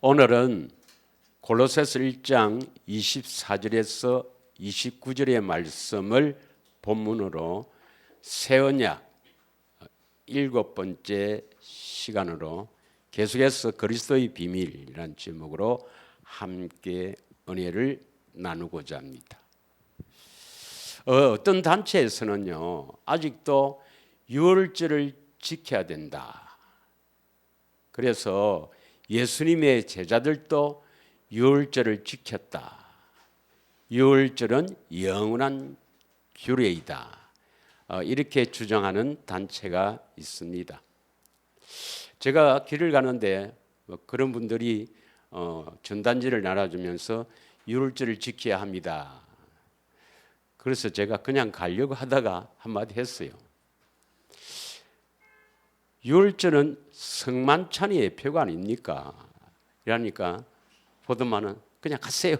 오늘은 골로새서 1장 24절에서 29절의 말씀을 본문으로 새 언약 7번째 시간으로 계속해서 그리스도의 비밀이라는 제목으로 함께 은혜를 나누고자 합니다. 어떤 단체에서는요, 아직도 유월절을 지켜야 된다. 그래서 예수님의 제자들도 유월절을 지켰다. 유월절은 영원한 규례이다. 이렇게 주장하는 단체가 있습니다. 제가 길을 가는데 그런 분들이 전단지를 날아주면서 유월절을 지켜야 합니다. 그래서 제가 그냥 가려고 하다가 한마디 했어요. 유월절은 성만찬의 표가 아닙니까? 이러니까 보더만은 그냥 가세요.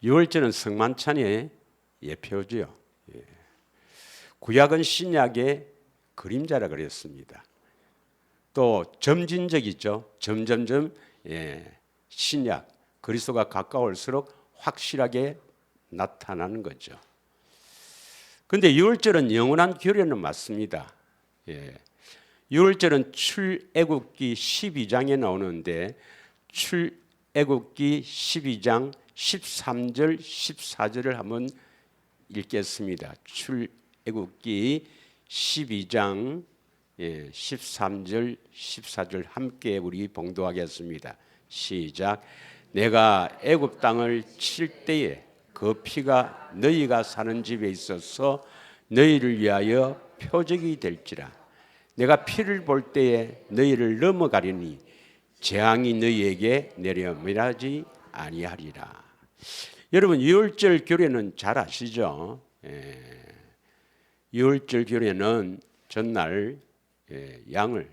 유월절은 성만찬의 예표죠. 구약은 신약의 그림자라 그랬습니다. 또 점진적이죠. 점점점 신약 그리스도가 가까울수록 확실하게 나타나는 거죠. 그런데 유월절은 영원한 규례는 맞습니다. 유월절은 출애굽기 12장에 나오는데 출애굽기 12장 13절 14절을 한번 읽겠습니다. 출애굽기 12장 13절 14절 함께 우리 봉독하겠습니다. 시작. 내가 애굽 땅을 칠 때에 그 피가 너희가 사는 집에 있어서 너희를 위하여 표적이 될지라. 내가 피를 볼 때에 너희를 넘어가리니 재앙이 너희에게 내려밀하지 아니하리라. 여러분 유월절 규례는 잘 아시죠? 유월절 규례는 전날 양을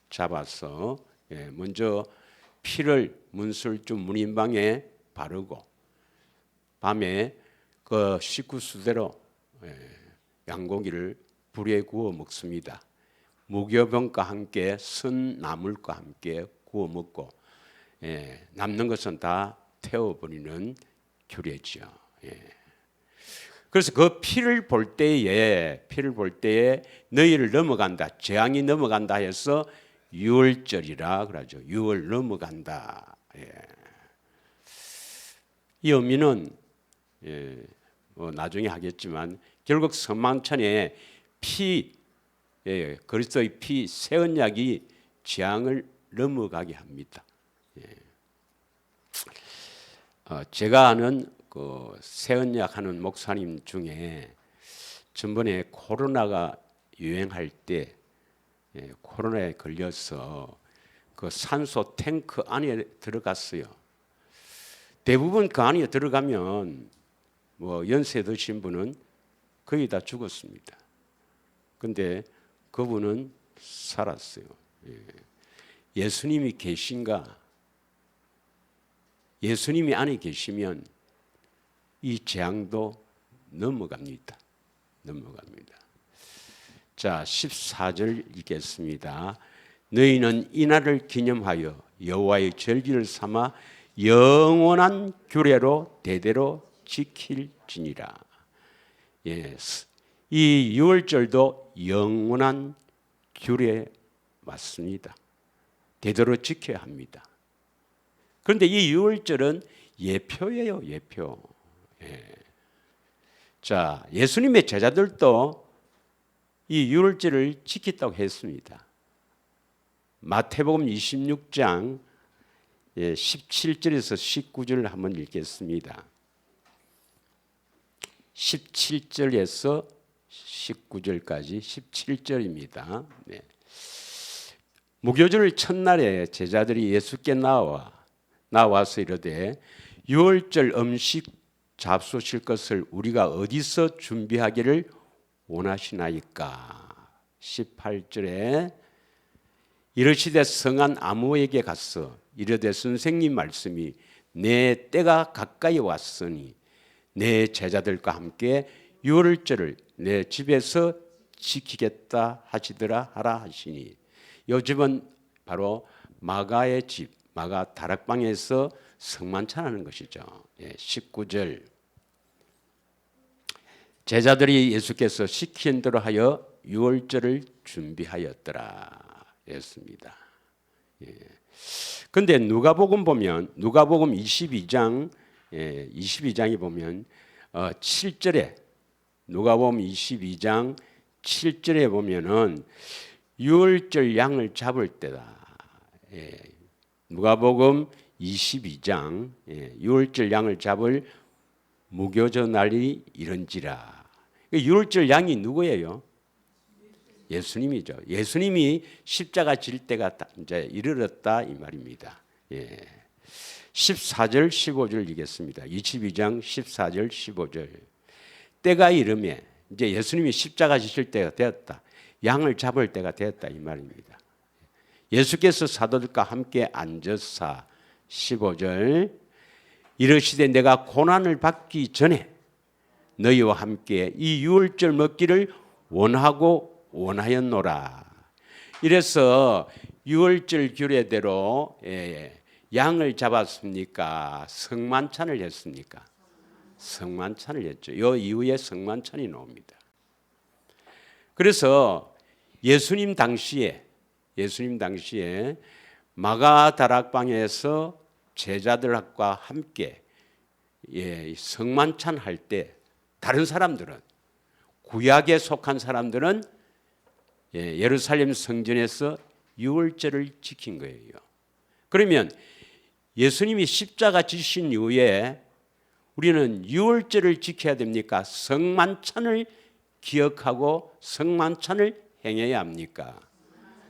잡아서 먼저 피를 문설주 문인방에 바르고 밤에 그 식구 수대로 양고기를 불에 구워 먹습니다. 무교병과 함께 선 나물과 함께 구워 먹고 남는 것은 다 태워버리는 규례죠. 그래서 그 피를 볼 때에 너희를 넘어간다, 재앙이 넘어간다 해서 유월절이라 그러죠. 유월 넘어간다. 이 의미는 나중에 하겠지만 결국 성만찬에 그리스도의 피 새 언약이 재앙을 넘어가게 합니다. 제가 아는 그 새 언약 하는 목사님 중에 전번에 코로나가 유행할 때 코로나에 걸려서 그 산소 탱크 안에 들어갔어요. 대부분 그 안에 들어가면 연세 드신 분은 거의 다 죽었습니다. 근데 그분은 살았어요. 예수님이 계신가? 예수님이 안에 계시면 이 재앙도 넘어갑니다. 자, 14절 읽겠습니다. 너희는 이 날을 기념하여 여호와의 절기를 삼아 영원한 규례로 대대로 지킬지니라. 이 유월절도 영원한 규례 맞습니다. 대대로 지켜야 합니다. 그런데 이 유월절은 예표예요, 예표. 자, 예수님의 제자들도 이 유월절을 지켰다고 했습니다. 마태복음 26장 17절에서 19절을 한번 읽겠습니다. 17절에서 19절까지 17절입니다. 무교절 첫날에 제자들이 예수께 나와서 이르되 유월절 음식 잡수실 것을 우리가 어디서 준비하기를 원하시나이까? 18절에 이르시되 성한 아무에게 가서 이르되 선생님 말씀이 내 때가 가까이 왔으니 내 제자들과 함께 유월절을 내 집에서 지키겠다 하시더라 하라 하시니 요 집은 바로 마가의 집, 마가 다락방에서 성만찬하는 것이죠. 19절 제자들이 예수께서 시킨 대로 하여 유월절을 준비하였더라 였습니다. 그런데 누가복음 보면 누가복음 22장 22장에 보면 7절에 누가복음 22장 7절에 보면은 유월절 양을 잡을 때다. 누가복음 22장 유월절 양을 잡을 무교저 날이 이런지라. 유월절 양이 누구예요? 예수님이죠. 예수님이 십자가 질 때가 이제 이르렀다 이 말입니다. 14절 15절 읽겠습니다. 22장 14절 15절. 때가 이르매 이제 예수님이 십자가 지실 때가 되었다. 양을 잡을 때가 되었다 이 말입니다. 예수께서 사도들과 함께 앉으사 15절 이르시되 내가 고난을 받기 전에 너희와 함께 이 유월절 먹기를 원하였노라. 이래서 유월절 규례대로 양을 잡았습니까? 성만찬을 했습니까? 성만찬을 했죠. 이 이후에 성만찬이 나옵니다. 그래서 예수님 당시에 마가 다락방에서 제자들과 함께 성만찬 할 때 다른 사람들은 구약에 속한 사람들은 예루살렘 성전에서 유월절을 지킨 거예요. 그러면 예수님이 십자가 지신 이후에 우리는 유월절을 지켜야 됩니까? 성만찬을 기억하고 성만찬을 행해야 합니까?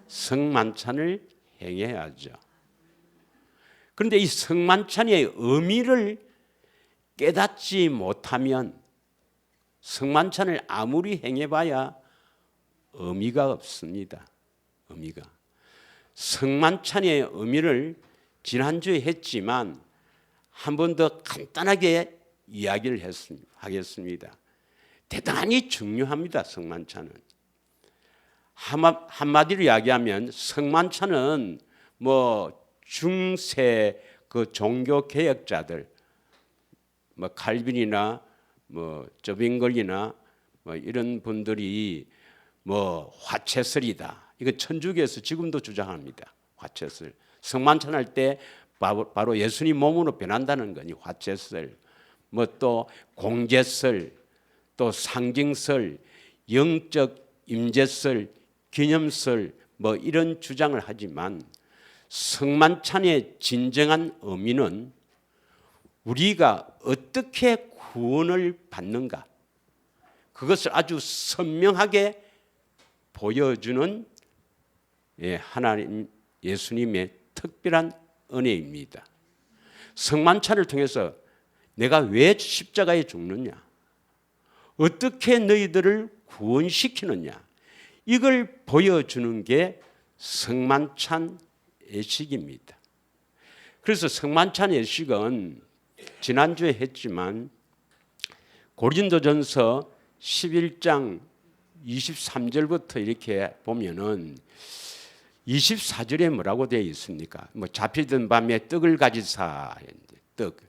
성만찬을 행해야죠. 그런데 이 성만찬의 의미를 깨닫지 못하면 성만찬을 아무리 행해봐야 의미가 없습니다. 의미가. 성만찬의 의미를 지난주에 했지만 한 번 더 간단하게 이야기를 하겠습니다. 대단히 중요합니다. 성만찬은. 한마디로 이야기하면 성만찬은 뭐 중세 그 종교 개혁자들 뭐 칼빈이나 뭐 저빙걸이나 뭐 이런 분들이 뭐 화채설이다. 이거 천주교에서 지금도 주장합니다. 화채설. 성만찬 할 때 바로 예수님 몸으로 변한다는 거니 화채설. 뭐 또 공제설, 또 상징설, 영적 임재설, 기념설 뭐 이런 주장을 하지만 성만찬의 진정한 의미는 우리가 어떻게 구원을 받는가 그것을 아주 선명하게 보여주는 하나님 예수님의 특별한 은혜입니다. 성만찬을 통해서 내가 왜 십자가에 죽느냐, 어떻게 너희들을 구원시키느냐 이걸 보여주는 게 성만찬 예식입니다. 그래서 성만찬 예식은 지난주에 했지만 고린도전서 11장 23절부터 이렇게 보면은 24절에 뭐라고 되어 있습니까? 뭐 잡히던 밤에 떡을 가지사 떡.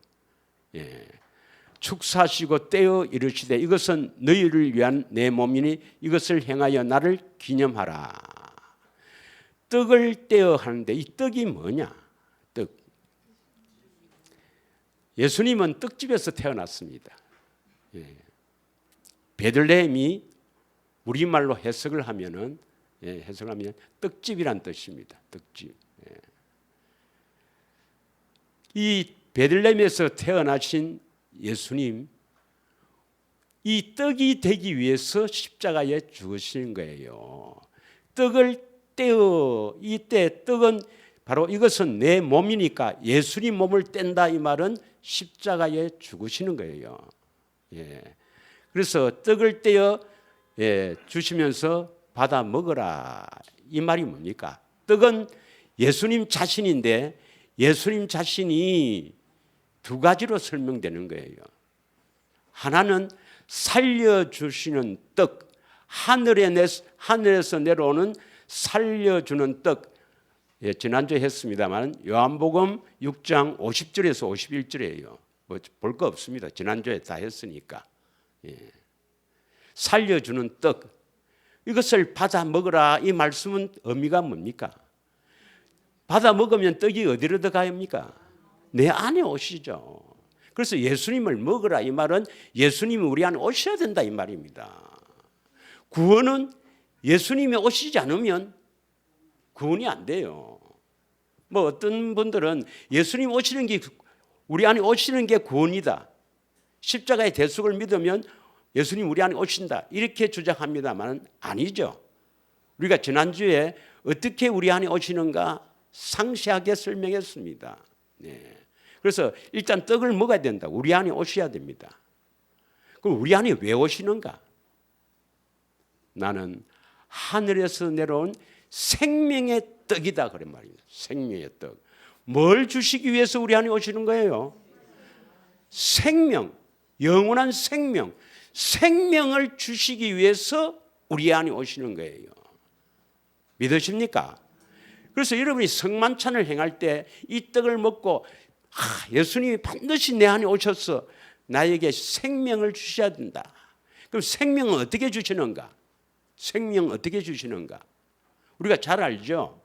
축사하시고 떼어 이르시되 이것은 너희를 위한 내 몸이니 이것을 행하여 나를 기념하라. 떡을 떼어 하는데 이 떡이 뭐냐? 떡. 예수님은 떡집에서 태어났습니다. 베들레헴이 우리말로 해석을 하면 떡집이란 뜻입니다. 떡집. 이 베들레헴에서 태어나신 예수님, 이 떡이 되기 위해서 십자가에 죽으신 거예요. 떡을 떼어 이때 떡은 바로 이것은 내 몸이니까 예수님 몸을 뗀다 이 말은 십자가에 죽으시는 거예요. 그래서 떡을 떼어 주시면서 받아 먹어라 이 말이 뭡니까? 떡은 예수님 자신인데 예수님 자신이 두 가지로 설명되는 거예요. 하나는 살려주시는 떡, 하늘에서 내려오는 살려주는 떡. 예, 지난주에 했습니다만 요한복음 6장 50절에서 51절이에요. 뭐 볼 거 없습니다. 지난주에 다 했으니까. 예. 살려주는 떡. 이것을 받아 먹으라. 이 말씀은 의미가 뭡니까? 받아 먹으면 떡이 어디로 들어갑니까? 내 안에 오시죠. 그래서 예수님을 먹으라 이 말은 예수님이 우리 안에 오셔야 된다 이 말입니다. 구원은 예수님이 오시지 않으면 구원이 안 돼요. 뭐 어떤 분들은 예수님 오시는 게 우리 안에 오시는 게 구원이다. 십자가의 대속을 믿으면 예수님 우리 안에 오신다. 이렇게 주장합니다만 아니죠. 우리가 지난주에 어떻게 우리 안에 오시는가 상세하게 설명했습니다. 네. 그래서 일단 떡을 먹어야 된다. 우리 안에 오셔야 됩니다. 그럼 우리 안에 왜 오시는가? 나는 하늘에서 내려온 생명의 떡이다 그런 말입니다. 생명의 떡. 뭘 주시기 위해서 우리 안에 오시는 거예요? 생명, 영원한 생명, 생명을 주시기 위해서 우리 안에 오시는 거예요. 믿으십니까? 그래서 여러분이 성만찬을 행할 때 이 떡을 먹고 예수님이 반드시 내 안에 오셔서 나에게 생명을 주셔야 된다. 그럼 생명은 어떻게 주시는가? 생명 어떻게 주시는가? 우리가 잘 알죠.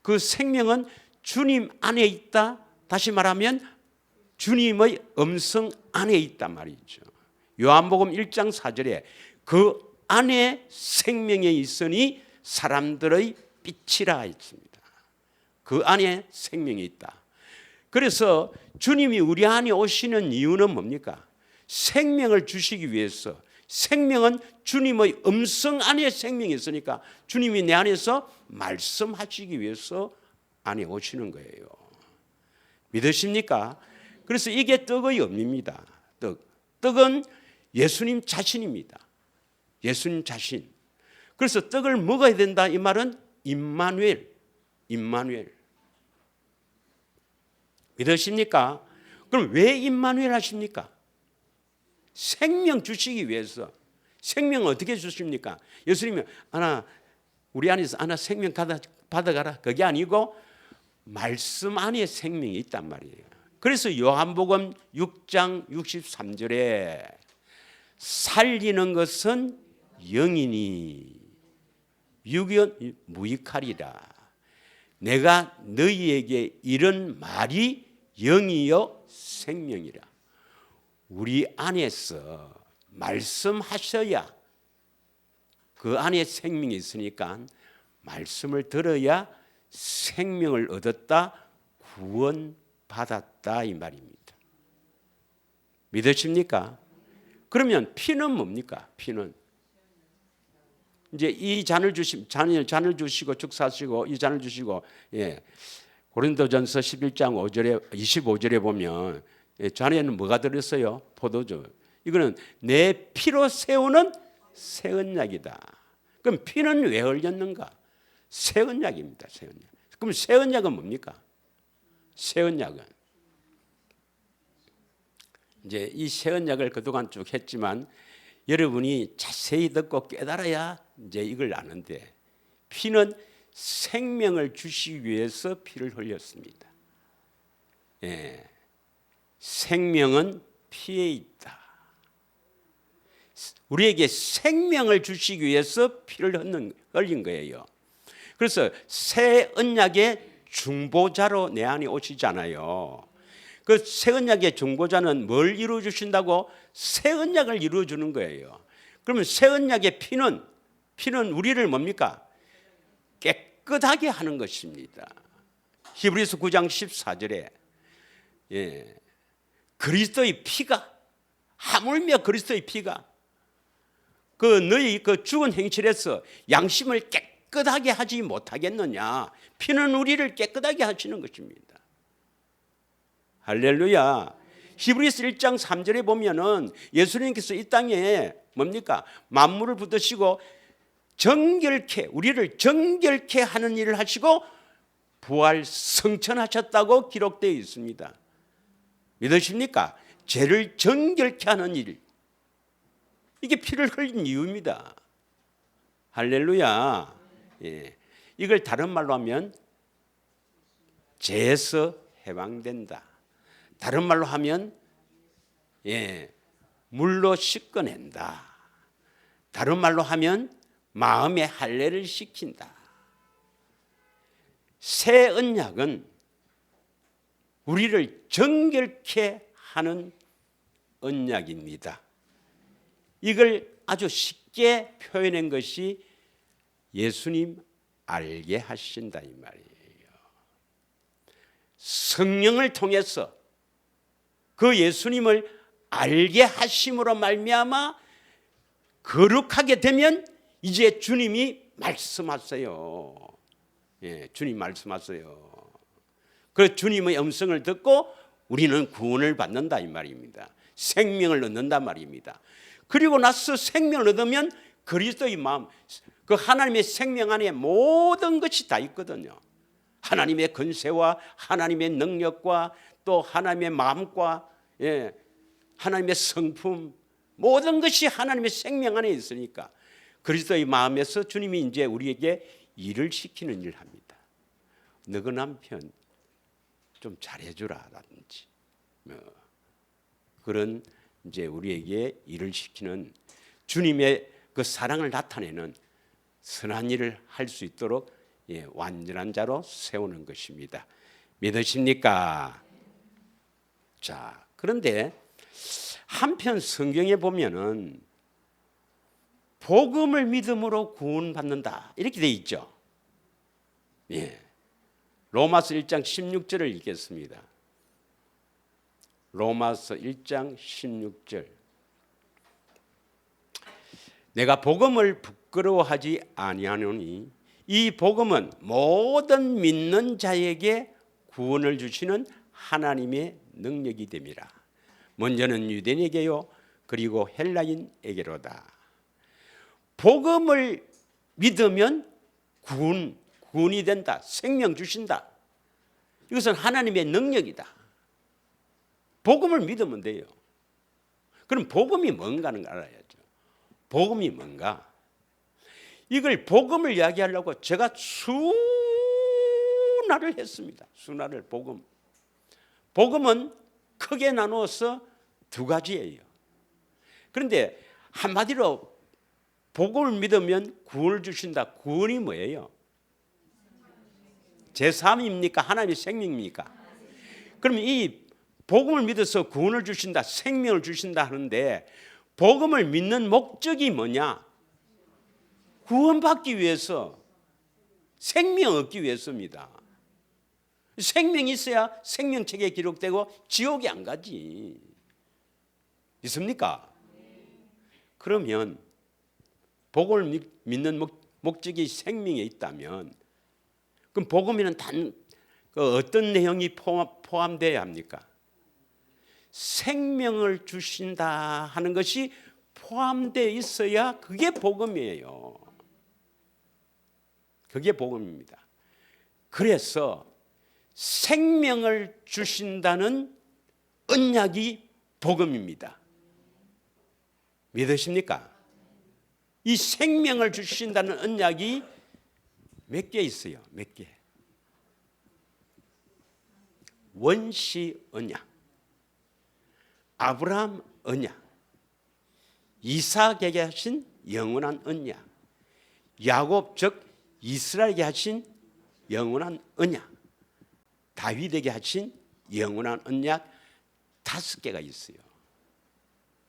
그 생명은 주님 안에 있다. 다시 말하면 주님의 음성 안에 있단 말이죠. 요한복음 1장 4절에 그 안에 생명이 있으니 사람들의 빛이라 했습니다. 그 안에 생명이 있다. 그래서 주님이 우리 안에 오시는 이유는 뭡니까? 생명을 주시기 위해서. 생명은 주님의 음성 안에 생명이 있으니까 주님이 내 안에서 말씀하시기 위해서 안에 오시는 거예요. 믿으십니까? 그래서 이게 떡의 의미입니다. 떡은 예수님 자신입니다. 예수님 자신. 그래서 떡을 먹어야 된다 이 말은 임마누엘. 믿으십니까? 그럼 왜 임마누엘 하십니까? 생명 주시기 위해서. 생명을 어떻게 주십니까? 예수님이 우리 안에서 생명 받아가라. 그게 아니고 말씀 안에 생명이 있단 말이에요. 그래서 요한복음 6장 63절에 살리는 것은 영이니 무익하리라. 내가 너희에게 이런 말이 영이요 생명이라. 우리 안에서 말씀하셔야 그 안에 생명이 있으니까 말씀을 들어야 생명을 얻었다, 구원받았다 이 말입니다. 믿으십니까? 그러면 피는 뭡니까? 피는 이제 이 잔을 주시고 축사하시고 이 잔을 주시고 고린도전서 11장 5절에 25절에 보면 잔에는 뭐가 들었어요? 포도주. 이거는 내 피로 세우는 새 언약이다. 그럼 피는 왜 흘렸는가? 새 언약입니다. 새 언약. 그럼 새 언약은 뭡니까? 새 언약은 이제 이 새 언약을 그동안 쭉 했지만 여러분이 자세히 듣고 깨달아야 이제 이걸 아는데 피는 생명을 주시기 위해서 피를 흘렸습니다. 생명은 피에 있다. 우리에게 생명을 주시기 위해서 피를 흘린 거예요. 그래서 새 언약의 중보자로 내 안에 오시잖아요. 그 새 언약의 중보자는 뭘 이루어 주신다고? 새 언약을 이루어 주는 거예요. 그러면 새 언약의 피는 우리를 뭡니까? 깨끗하게 하는 것입니다. 히브리서 9장 14절에 그리스도의 피가 하물며 그리스도의 피가 너희 죽은 행실에서 양심을 깨끗하게 하지 못하겠느냐? 피는 우리를 깨끗하게 하시는 것입니다. 할렐루야. 히브리서 1장 3절에 보면은 예수님께서 이 땅에 뭡니까? 만물을 붙드시고 우리를 정결케 하는 일을 하시고 부활 성천하셨다고 기록되어 있습니다. 믿으십니까? 죄를 정결케 하는 일. 이게 피를 흘린 이유입니다. 할렐루야. 예. 이걸 다른 말로 하면 죄에서 해방된다. 다른 말로 하면 물로 씻어낸다. 다른 말로 하면 마음의 할례를 시킨다. 새 언약은 우리를 정결케 하는 언약입니다. 이걸 아주 쉽게 표현한 것이 예수님 알게 하신다 이 말이에요. 성령을 통해서 그 예수님을 알게 하심으로 말미암아 거룩하게 되면 이제 주님이 말씀하세요. 주님 말씀하세요. 그 주님의 음성을 듣고 우리는 구원을 받는다 이 말입니다. 생명을 얻는다 말입니다. 그리고 나서 생명을 얻으면 그리스도의 마음, 그 하나님의 생명 안에 모든 것이 다 있거든요. 하나님의 권세와 하나님의 능력과 또 하나님의 마음과 하나님의 성품, 모든 것이 하나님의 생명 안에 있으니까 그리스도의 마음에서 주님이 이제 우리에게 일을 시키는 일을 합니다. 너그 남편 좀 잘해주라라든지 그런 이제 우리에게 일을 시키는 주님의 그 사랑을 나타내는 선한 일을 할 수 있도록 완전한 자로 세우는 것입니다. 믿으십니까? 자, 그런데 한편 성경에 보면은 복음을 믿음으로 구원받는다 이렇게 돼 있죠. 로마서 1장 16절을 읽겠습니다. 로마서 1장 16절. 내가 복음을 부끄러워하지 아니하노니 이 복음은 모든 믿는 자에게 구원을 주시는 하나님의 능력이 됨이라. 먼저는 유대인에게요 그리고 헬라인에게로다. 복음을 믿으면 구원이 된다. 생명 주신다. 이것은 하나님의 능력이다. 복음을 믿으면 돼요. 그럼 복음이 뭔가는 알아야죠. 복음이 뭔가? 이걸 복음을 이야기하려고 제가 수나를 했습니다. 수나를 복음. 복음은 크게 나누어서 두 가지예요. 그런데 한마디로 복음을 믿으면 구원을 주신다. 구원이 뭐예요? 제3입니까? 하나님의 생명입니까? 그럼 이 복음을 믿어서 구원을 주신다, 생명을 주신다 하는데 복음을 믿는 목적이 뭐냐? 구원받기 위해서, 생명 얻기 위해서입니다. 생명이 있어야 생명책에 기록되고 지옥에 안 가지. 있습니까? 그러면 복음을 믿는 목적이 생명에 있다면 그럼 복음에는 어떤 내용이 포함되어야 합니까? 생명을 주신다 하는 것이 포함되어 있어야 그게 복음이에요. 그게 복음입니다. 그래서 생명을 주신다는 언약이 복음입니다. 믿으십니까? 이 생명을 주신다는 언약이 몇 개 있어요. 몇 개. 원시 언약, 아브라함 언약, 이삭에게 하신 영원한 언약, 야곱 즉 이스라엘에게 하신 영원한 언약, 다윗에게 하신 영원한 언약 5개가 있어요.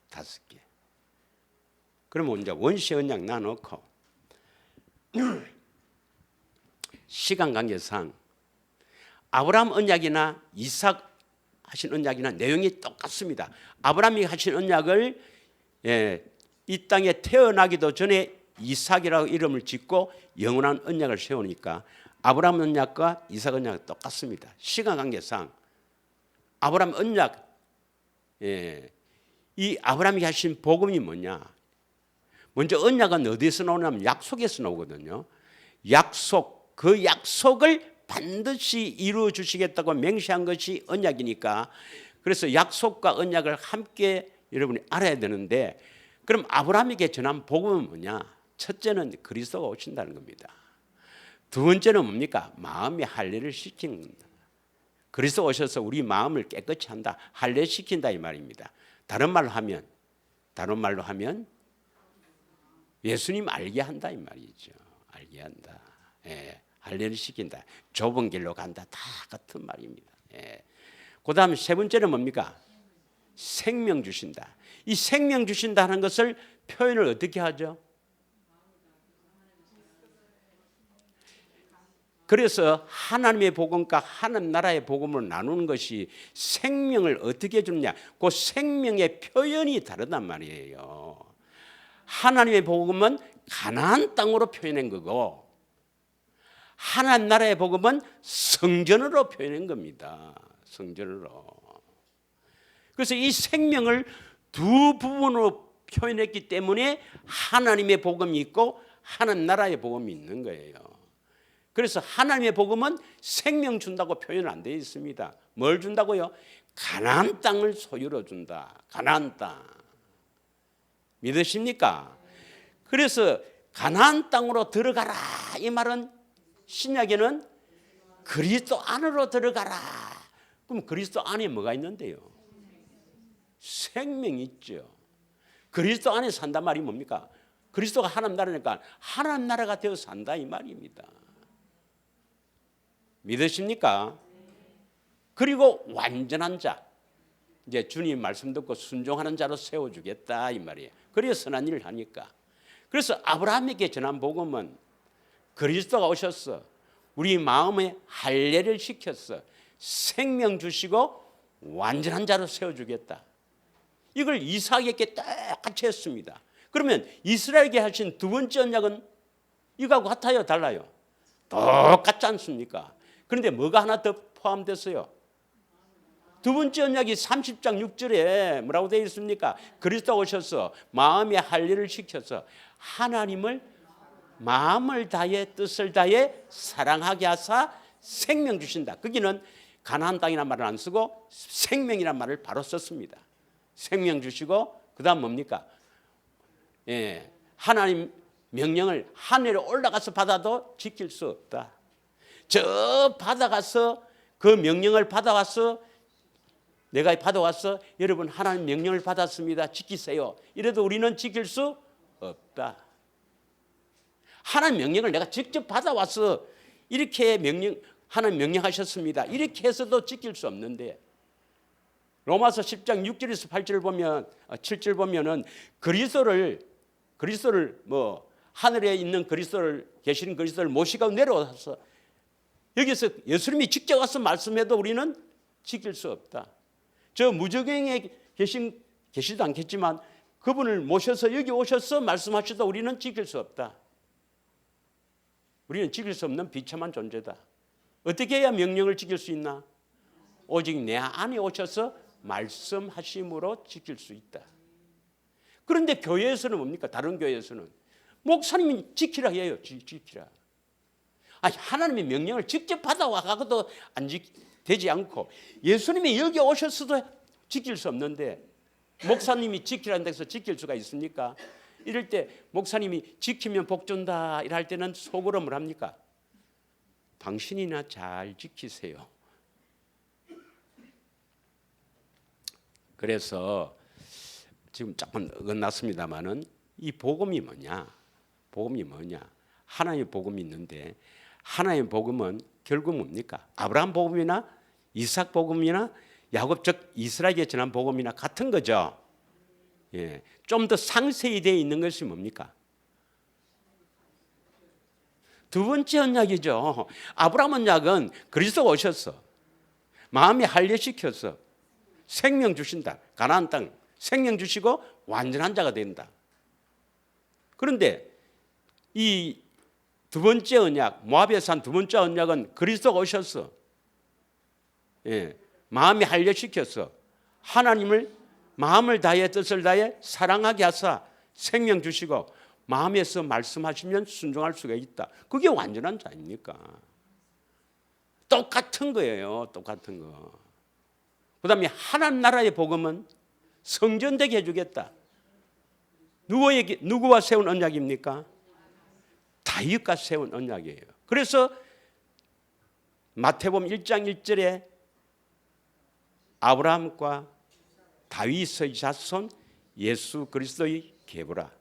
5개. 그러면 이제 원시 언약 나눠놓고 시간 관계상 아브라함 언약이나 이삭 하신 언약이나 내용이 똑같습니다. 아브라함이 하신 언약을 이 땅에 태어나기도 전에 이삭이라고 이름을 짓고 영원한 언약을 세우니까 아브라함 언약과 이삭 언약은 똑같습니다. 시간 관계상 아브라함 언약, 이 아브라함이 하신 복음이 뭐냐? 먼저 언약은 어디서 나오냐면 약속에서 나오거든요. 약속, 그 약속을 반드시 이루어 주시겠다고 맹세한 것이 언약이니까 그래서 약속과 언약을 함께 여러분이 알아야 되는데 그럼 아브라함에게 전한 복음은 뭐냐? 첫째는 그리스도가 오신다는 겁니다. 두 번째는 뭡니까? 마음의 할례를 시키는 겁니다. 그리스도 오셔서 우리 마음을 깨끗이 한다, 할례시킨다 이 말입니다. 다른 말로 하면 예수님 알게 한다 이 말이죠. 알게 한다. 예, 할례를 시킨다. 좁은 길로 간다. 다 같은 말입니다. 예. 그 다음 세 번째는 뭡니까? 생명 주신다. 이 생명 주신다는 것을 표현을 어떻게 하죠? 그래서 하나님의 복음과 하나님 나라의 복음을 나누는 것이 생명을 어떻게 주느냐, 그 생명의 표현이 다르단 말이에요. 하나님의 복음은 가나안 땅으로 표현한 거고, 하나님 나라의 복음은 성전으로 표현한 겁니다. 성전으로. 그래서 이 생명을 두 부분으로 표현했기 때문에 하나님의 복음이 있고 하나님 나라의 복음이 있는 거예요. 그래서 하나님의 복음은 생명 준다고 표현 안 되어 있습니다. 뭘 준다고요? 가나안 땅을 소유로 준다. 가나안 땅. 믿으십니까? 그래서 가나안 땅으로 들어가라 이 말은 신약에는 그리스도 안으로 들어가라. 그럼 그리스도 안에 뭐가 있는데요? 생명이 있죠. 그리스도 안에 산단 말이 뭡니까? 그리스도가 하나님 나라니까 하나님 나라가 되어 산다 이 말입니다. 믿으십니까? 그리고 완전한 자, 이제 주님 말씀 듣고 순종하는 자로 세워주겠다 이 말이에요. 그래서 선한 일을 하니까. 그래서 아브라함에게 전한 복음은 그리스도가 오셔서 우리 마음에 할례를 시켰어. 생명 주시고 완전한 자로 세워주겠다. 이걸 이삭에게 똑같이 했습니다. 그러면 이스라엘에게 하신 두 번째 언약은 이거하고 같아요? 달라요? 똑같지 않습니까? 그런데 뭐가 하나 더 포함됐어요? 두 번째 언약이 30장 6절에 뭐라고 되어 있습니까? 그리스도 오셔서 마음의 할례를 시켜서 하나님을 마음을 다해 뜻을 다해 사랑하게 하사 생명 주신다. 거기는 가나안 땅이라는 말을 안 쓰고 생명이라는 말을 바로 썼습니다. 생명 주시고 그 다음 뭡니까? 예, 하나님 명령을 하늘에 올라가서 받아도 지킬 수 없다. 저 받아가서 그 명령을 받아와서 내가 받아와서 여러분 하나님 명령을 받았습니다. 지키세요. 이래도 우리는 지킬 수 없다. 하나님 명령을 내가 직접 받아와서 이렇게 하나님 명령하셨습니다. 이렇게 해서도 지킬 수 없는데 로마서 10장 6절에서 8절 보면 7절 보면은 그리스도를 뭐 하늘에 있는 그리스도를 계시는 그리스도를 모시고 내려와서 여기서 예수님이 직접 와서 말씀해도 우리는 지킬 수 없다. 저 무저갱에 계시도 않겠지만 그분을 모셔서 여기 오셔서 말씀하셔도 우리는 지킬 수 없다. 우리는 지킬 수 없는 비참한 존재다. 어떻게 해야 명령을 지킬 수 있나? 오직 내 안에 오셔서 말씀하심으로 지킬 수 있다. 그런데 교회에서는 뭡니까? 다른 교회에서는 목사님이 지키라 해요. 지키라. 아니, 하나님의 명령을 직접 받아와가도 되지 않고 예수님이 여기 오셨어도 지킬 수 없는데 목사님이 지키라는 데서 지킬 수가 있습니까? 이럴 때 목사님이 지키면 복 준다 이럴 때는 속으로 뭘 합니까? 당신이나 잘 지키세요. 그래서 지금 조금 어긋났습니다마는 이 복음이 뭐냐? 복음이 뭐냐? 하나님의 복음이 있는데 하나님의 복음은 결국 뭡니까? 아브라함 복음이나 이삭 복음이나 야곱 즉 이스라엘에 전한 복음이나 같은 거죠. 예, 좀 더 상세히 되어 있는 것이 뭡니까? 두 번째 언약이죠. 아브라함 언약은 그리스도가 오셔서 마음에 할례시켜서 생명 주신다. 가나안 땅 생명 주시고 완전한 자가 된다. 그런데 이 두 번째 언약, 모압에서 한 두 번째 언약은 그리스도가 오셔서 마음에 할례시켜서 하나님을 마음을 다해 뜻을 다해 사랑하게 하사 생명 주시고 마음에서 말씀하시면 순종할 수가 있다. 그게 완전한 자입니까? 똑같은 거예요. 똑같은 거. 그 다음에 하나님 나라의 복음은 성전되게 해주겠다. 누구와 세운 언약입니까? 다윗과 세운 언약이에요. 그래서 마태복음 1장 1절에 아브라함과 다윗의 자손 예수 그리스도의 계보라.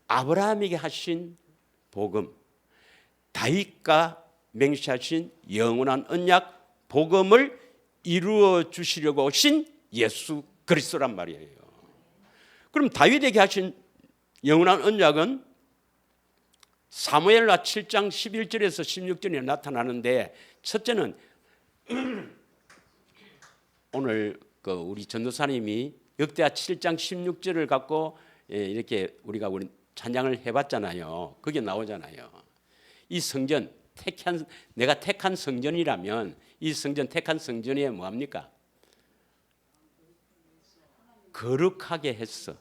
아브라함에게 하신 복음, 다윗과 맹세하신 영원한 언약 복음을 이루어 주시려고 오신 예수 그리스도란 말이에요. 그럼 다윗에게 하신 영원한 언약은 사무엘하 7장 11절에서 16절에 나타나는데, 첫째는 오늘 우리 전도사님이 역대하 7장 16절을 갖고 이렇게 우리가 찬양을 해봤잖아요. 그게 나오잖아요. 이 성전 내가 택한 성전이라면 이 성전 택한 성전에 뭐합니까? 거룩하게 했어.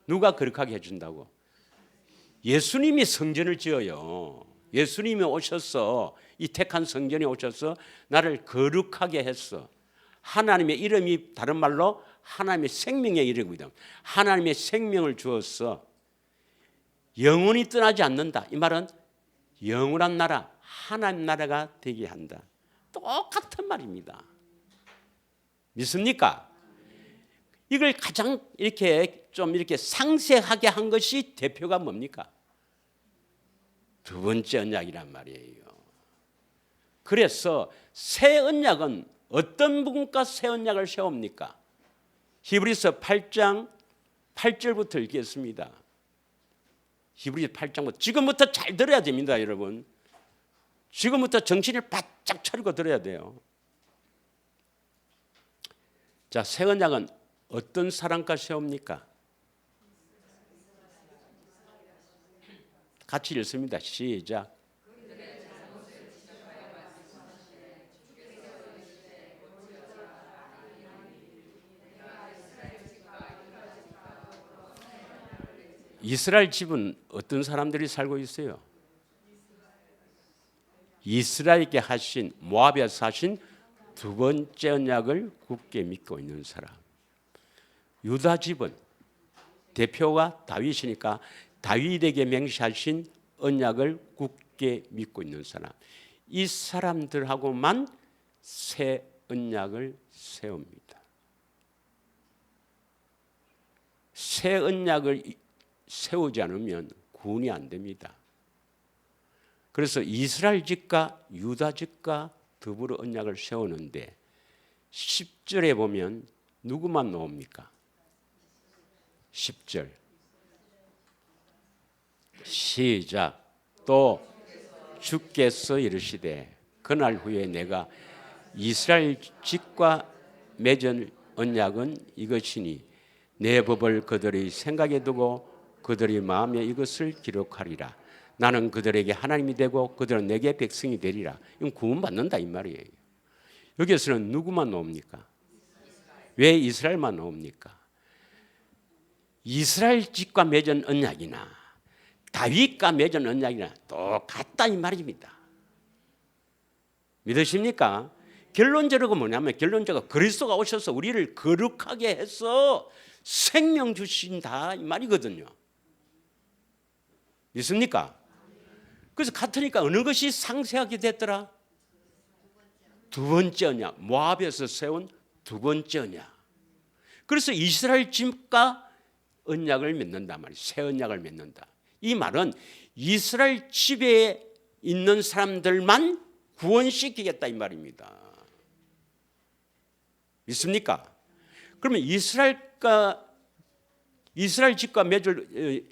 누가 거룩하게 해준다고? 예수님이 성전을 지어요. 예수님이 오셔서 이 택한 성전에 오셔서 나를 거룩하게 했어. 하나님의 이름이 다른 말로 하나님의 생명의 이름이거든. 하나님의 생명을 주었어. 영원히 떠나지 않는다. 이 말은 영원한 나라, 하나님 나라가 되게 한다. 똑같은 말입니다. 믿습니까? 이걸 가장 이렇게 상세하게 한 것이 대표가 뭡니까? 두 번째 언약이란 말이에요. 그래서 새 언약은 어떤 부분과 새 언약을 세웁니까? 히브리서 8장 8절부터 읽겠습니다. 히브리서 8장부터 지금부터 잘 들어야 됩니다, 여러분. 지금부터 정신을 바짝 차리고 들어야 돼요. 자, 새 언약은 어떤 사람과 세웁니까? 같이 읽습니다. 시작. 이스라엘 집은 어떤 사람들이 살고 있어요? 이스라엘에게 하신, 모압에서 하신 두 번째 언약을 굳게 믿고 있는 사람. 유다 집은 대표가 다윗이니까 다윗에게 맹세하신 언약을 굳게 믿고 있는 사람. 이 사람들하고만 새 언약을 세웁니다. 새 언약을 세우지 않으면 구원이 안 됩니다. 그래서 이스라엘 집과 유다 집과 더불어 언약을 세우는데 10절에 보면 누구만 나옵니까? 10절 시작. 또 주께서 이르시되 그날 후에 내가 이스라엘 집과 맺은 언약은 이것이니 내 법을 그들의 생각에 두고 그들의 마음에 이것을 기록하리라. 나는 그들에게 하나님이 되고 그들은 내게 백성이 되리라. 이건 구원받는다 이 말이에요. 여기에서는 누구만 나옵니까? 왜 이스라엘만 나옵니까? 이스라엘 집과 맺은 언약이나 다윗과 맺은 언약이나 똑같다 이 말입니다. 믿으십니까? 결론적으로 뭐냐면 결론적으로 그리스도가 오셔서 우리를 거룩하게 해서 생명 주신다 이 말이거든요. 믿습니까? 그래서 같으니까 어느 것이 상세하게 됐더라? 두 번째 언약, 모압에서 세운 두 번째 언약. 그래서 이스라엘 집과 언약을 맺는다 말이에요. 새 언약을 맺는다. 이 말은 이스라엘 집에 있는 사람들만 구원시키겠다 이 말입니다. 믿습니까? 그러면 이스라엘 집과 맺을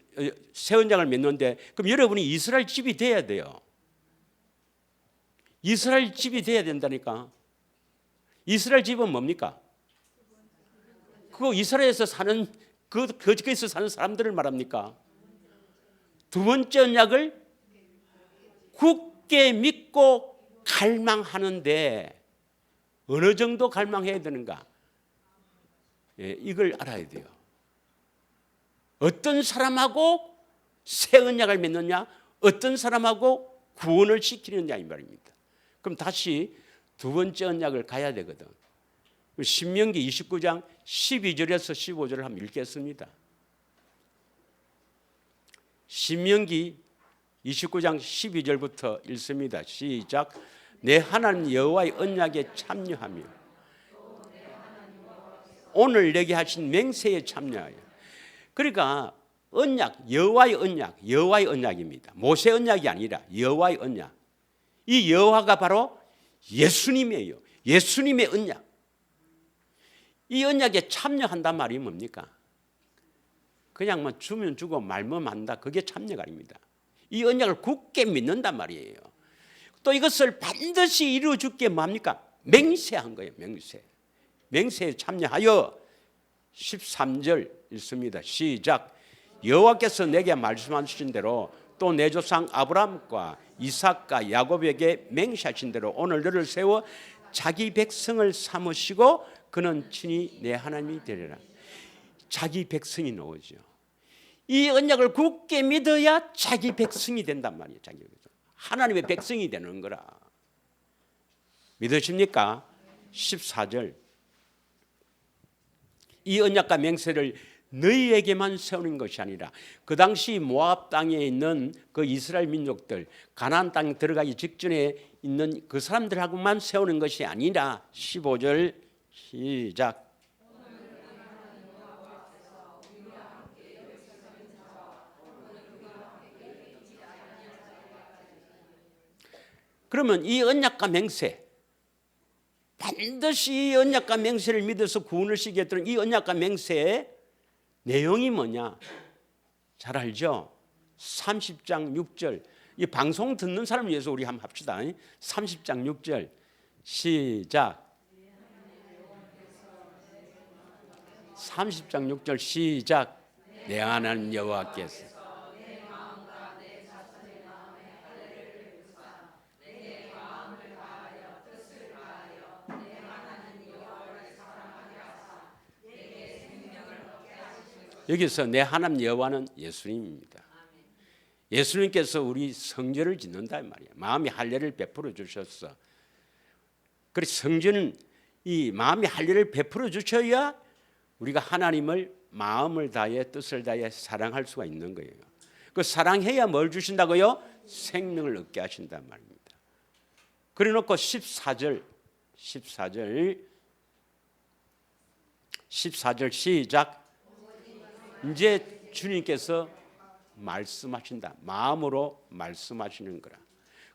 새 언약을 맺는데 그럼 여러분이 이스라엘 집이 돼야 돼요. 이스라엘 집이 돼야 된다니까. 이스라엘 집은 뭡니까? 그거 이스라엘에서 사는 거기서 사는 사람들을 말합니까? 두 번째 언약을 굳게 믿고 갈망하는데 어느 정도 갈망해야 되는가? 이걸 알아야 돼요. 어떤 사람하고 새 언약을 맺느냐, 어떤 사람하고 구원을 시키느냐 이 말입니다. 그럼 다시 두 번째 언약을 가야 되거든. 신명기 29장 12절에서 15절을 한번 읽겠습니다. 신명기 29장 12절부터 읽습니다. 시작. 내 하나님 여호와의 언약에 참여하며 오늘 내게 하신 맹세에 참여하여. 그러니까 언약, 여호와의 언약입니다. 모세 언약이 아니라 여호와의 언약. 이 여호와가 바로 예수님이에요. 예수님의 언약. 이 언약에 참여한단 말이 뭡니까? 그냥 뭐 주면 주고 말면 만다. 그게 참여가 아닙니다. 이 언약을 굳게 믿는단 말이에요. 또 이것을 반드시 이루어 줄게 뭡니까? 맹세한 거예요. 맹세에 참여하여 13절 읽습니다. 시작. 여호와께서 내게 말씀하신 대로 또 내 조상 아브라함과 이삭과 야곱에게 맹세하신 대로 오늘 너를 세워 자기 백성을 삼으시고 그는 친히 내 하나님이 되리라. 자기 백성이 나오죠. 이 언약을 굳게 믿어야 자기 백성이 된단 말이에요. 자기 백성. 하나님의 백성이 되는 거라. 믿으십니까? 14절. 이 언약과 맹세를 너희에게만 세우는 것이 아니라 그 당시 모압 땅에 있는 그 이스라엘 민족들, 가나안 땅에 들어가기 직전에 있는 그 사람들하고만 세우는 것이 아니라 15절 시작. 그러면 이 언약과 맹세, 반드시 이 언약과 맹세를 믿어서 구원을 시겠다는 이 언약과 맹세의 내용이 뭐냐? 잘 알죠? 30장 6절. 이 방송 듣는 사람을 위해서 우리 한번 합시다. 30장 6절 시작. 30장 6절 시작. 내 하나님 여호와께서 여기서 내 하나님 여호와는 예수님입니다. 예수님께서 우리 성전을 짓는다 말이에요. 마음이 할례를 베풀어 주셨어. 그래서 성전은 이 마음이 할례를 베풀어 주셔야 우리가 하나님을 마음을 다해 뜻을 다해 사랑할 수가 있는 거예요. 그 사랑해야 뭘 주신다고요? 생명을 얻게 하신단 말입니다. 그래 놓고 14절 시작. 이제 주님께서 말씀하신다. 마음으로 말씀하시는 거라.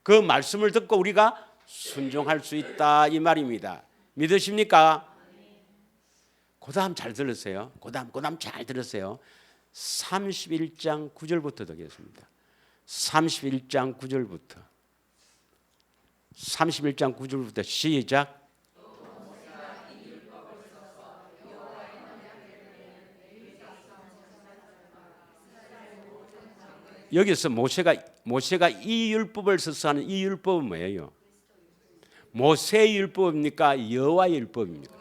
그 말씀을 듣고 우리가 순종할 수 있다 이 말입니다. 믿으십니까? 그다음 잘 들으세요. 그다음 잘 들으세요. 31장 9절부터 듣겠습니다. 31장 9절부터 시작. 여기서 모세가 이 율법을 써서 하는 이 율법은 뭐예요? 모세의 율법입니까? 여호와의 율법입니까?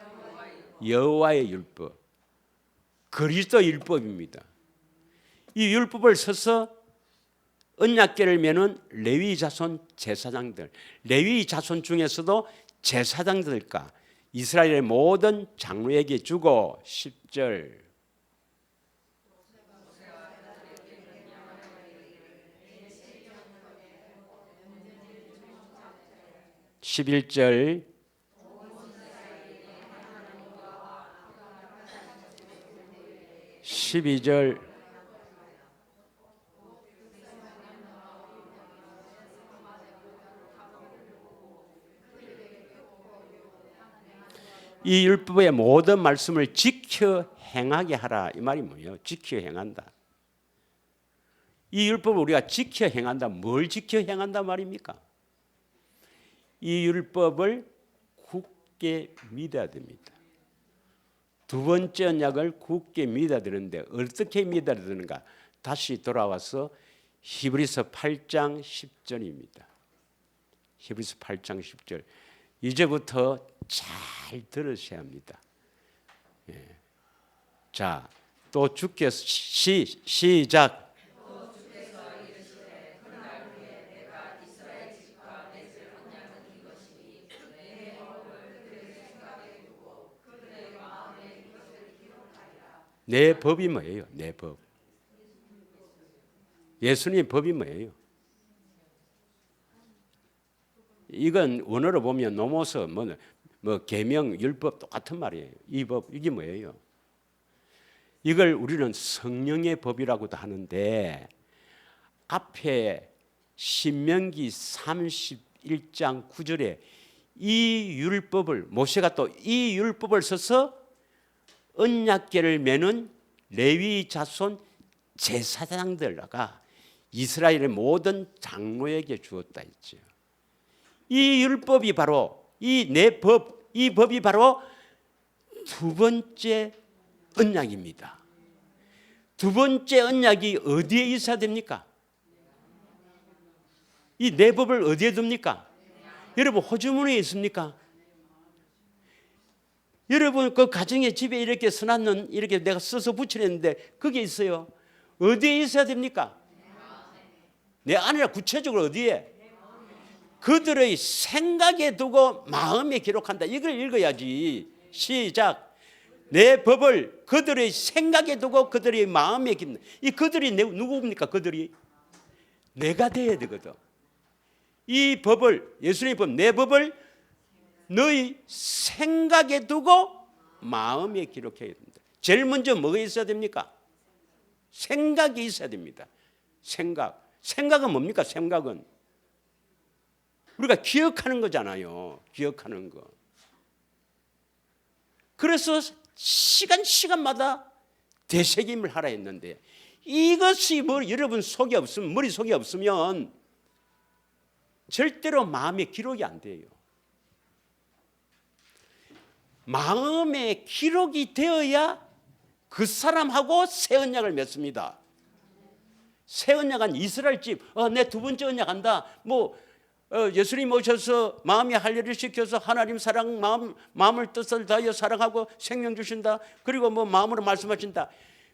여호와의 율법. 그리스도 율법입니다. 이 율법을 써서 언약궤를 메는 레위 자손 제사장들, 레위 자손 중에서도 제사장들과 이스라엘의 모든 장로에게 주고 10절 11절 12절 이 율법의 모든 말씀을 지켜 행하게 하라 이 말이 뭐예요? 지켜 행한다. 이 율법을 우리가 지켜 행한다. 뭘 지켜 행한다 말입니까? 이 율법을 굳게 믿어야 됩니다. 두 번째 언약을 굳게 믿어야 되는데 어떻게 믿어야 되는가? 다시 돌아와서 히브리서 8장 10절입니다. 히브리서 8장 10절. 이제부터 잘 들으셔야 합니다. 예. 자, 또 주께서 시작. 내 법이 뭐예요? 내 법. 예수님의 법이 뭐예요? 이건 원어로 보면 노모서 뭐 계명 율법 똑같은 말이에요. 이 법 이게 뭐예요? 이걸 우리는 성령의 법이라고도 하는데 앞에 신명기 31장 9절에 이 율법을 모세가 또 이 율법을 써서 언약궤를 메는 레위 자손 제사장들과 이스라엘의 모든 장로에게 주었다 했죠. 이 율법이 바로 이 법이 바로 두 번째 언약입니다. 두 번째 언약이 어디에 있어야 됩니까? 이 네 법을 어디에 둡니까? 여러분 호주머니에 있습니까? 여러분 그 가정에 집에 이렇게 써놨는 이렇게 내가 써서 붙여냈는데 그게 있어요. 어디에 있어야 됩니까? 내 안에 구체적으로 어디에? 그들의 생각에 두고 마음에 기록한다. 이걸 읽어야지. 시작. 내 법을 그들의 생각에 두고 그들의 마음에 기록한다. 이 그들이 누구입니까? 그들이 내가 돼야 되거든. 이 법을 예수님의 법, 내 법을 너희 생각에 두고 마음에 기록해야 됩니다. 제일 먼저 뭐가 있어야 됩니까? 생각이 있어야 됩니다. 생각은 뭡니까? 생각은 우리가 기억하는 거잖아요. 기억하는 거. 그래서 시간마다 되새김을 하라 했는데 이것이 여러분 속에 없으면 머릿속에 없으면 절대로 마음에 기록이 안 돼요. 마음에 기록이 되어야 그 사람하고 새 언약을 맺습니다. 새 언약은 이스라엘 집, 내 두 번째 언약 한다. 예수님 오셔서 마음의 할례를 시켜서 하나님 사랑 마음을 뜻을 다하여 사랑하고 생명 주신다. 그리고 마음으로 말씀하신다.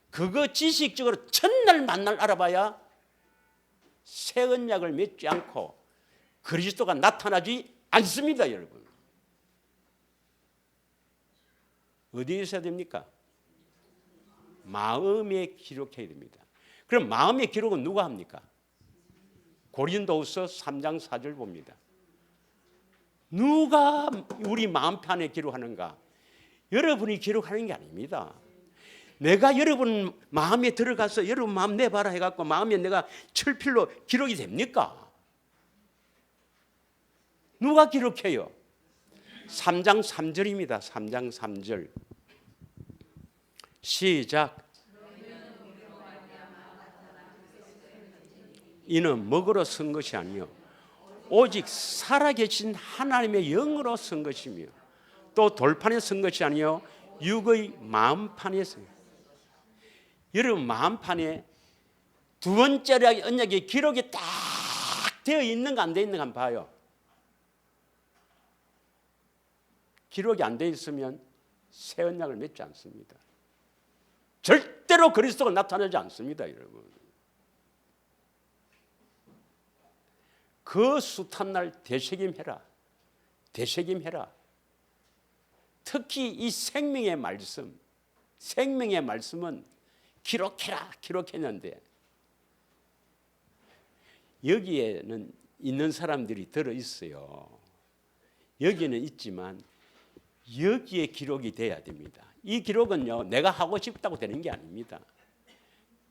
그거 지식적으로 첫날 만날 알아봐야 새 언약을 맺지 않고 그리스도가 나타나지 않습니다, 여러분. 어디에 있어야 됩니까? 마음에 기록해야 됩니다. 그럼 마음의 기록은 누가 합니까? 고린도후서 3장 4절 봅니다. 누가 우리 마음판에 기록하는가? 여러분이 기록하는 게 아닙니다. 내가 여러분 마음에 들어가서 여러분 마음 내봐라 해갖고 마음에 내가 철필로 기록이 됩니까? 누가 기록해요? 3장 3절입니다. 3장 3절. 시작. 이는 먹으러 쓴 것이 아니요 오직 살아계신 하나님의 영으로 쓴 것이며 또 돌판에 쓴 것이 아니요 육의 마음판에 쓴 것이며. 여러분 마음판에 두 번째 언약의 기록이 딱 되어 있는가 안 되어 있는가 한번 봐요. 기록이 안 되어 있으면 새 언약을 맺지 않습니다. 절대로 그리스도가 나타나지 않습니다, 여러분. 그 숱한 날 되새김해라. 되새김해라. 특히 이 생명의 말씀은 기록해라. 기록했는데 여기에는 있는 사람들이 들어있어요. 여기는 있지만 여기에 기록이 돼야 됩니다. 이 기록은요 내가 하고 싶다고 되는 게 아닙니다.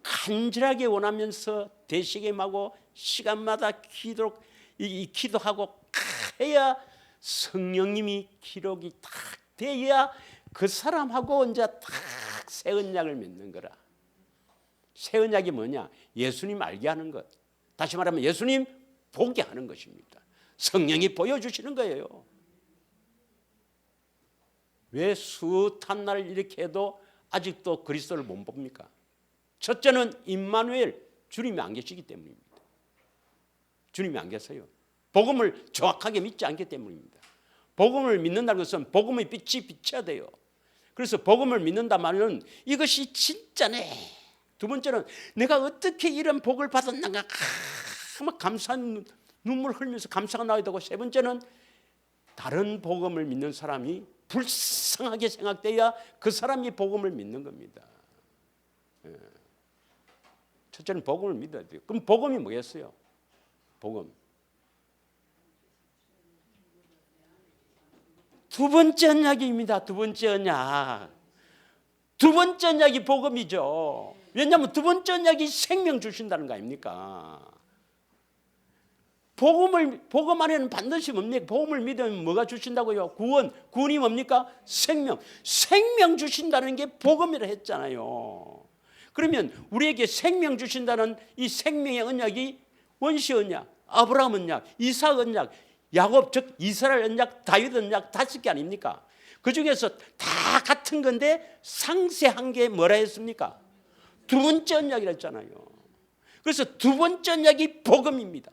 간절하게 원하면서 되새김하고 시간마다 기도하고 해야 성령님이 기록이 딱 돼야 그 사람하고 이제 딱 새 언약을 맺는 거라. 새 언약이 뭐냐? 예수님 알게 하는 것. 다시 말하면 예수님 보게 하는 것입니다. 성령이 보여주시는 거예요. 왜 숱한 날 이렇게 해도 아직도 그리스도를 못 봅니까? 첫째는 임마누엘, 주님이 안 계시기 때문입니다. 주님이 안 계세요. 복음을 정확하게 믿지 않기 때문입니다. 복음을 믿는다는 것은 복음의 빛이 비쳐야 돼요. 그래서 복음을 믿는다 말은 이것이 진짜네. 두 번째는 내가 어떻게 이런 복을 받았는가 막 감사한 눈물 흘리면서 감사가 나야 되고, 세 번째는 다른 복음을 믿는 사람이 불쌍하게 생각돼야 그 사람이 복음을 믿는 겁니다. 첫째는 복음을 믿어야 돼요. 그럼 복음이 뭐겠어요? 복음. 두 번째 언약입니다. 두 번째 언약. 두 번째 언약이 복음이죠. 왜냐하면 두 번째 언약이 생명 주신다는 거 아닙니까? 복음 안에는 반드시 뭡니까? 복음을 믿으면 뭐가 주신다고요? 구원이 뭡니까? 생명 주신다는 게 복음이라 했잖아요. 그러면 우리에게 생명 주신다는 이 생명의 언약이 원시 언약, 아브라함 언약, 이삭 언약, 야곱 즉 이스라엘 언약, 다윗 언약 5개 아닙니까? 그 중에서 다 같은 건데 상세한 게 뭐라 했습니까? 두 번째 언약이라 했잖아요. 그래서 두 번째 언약이 복음입니다.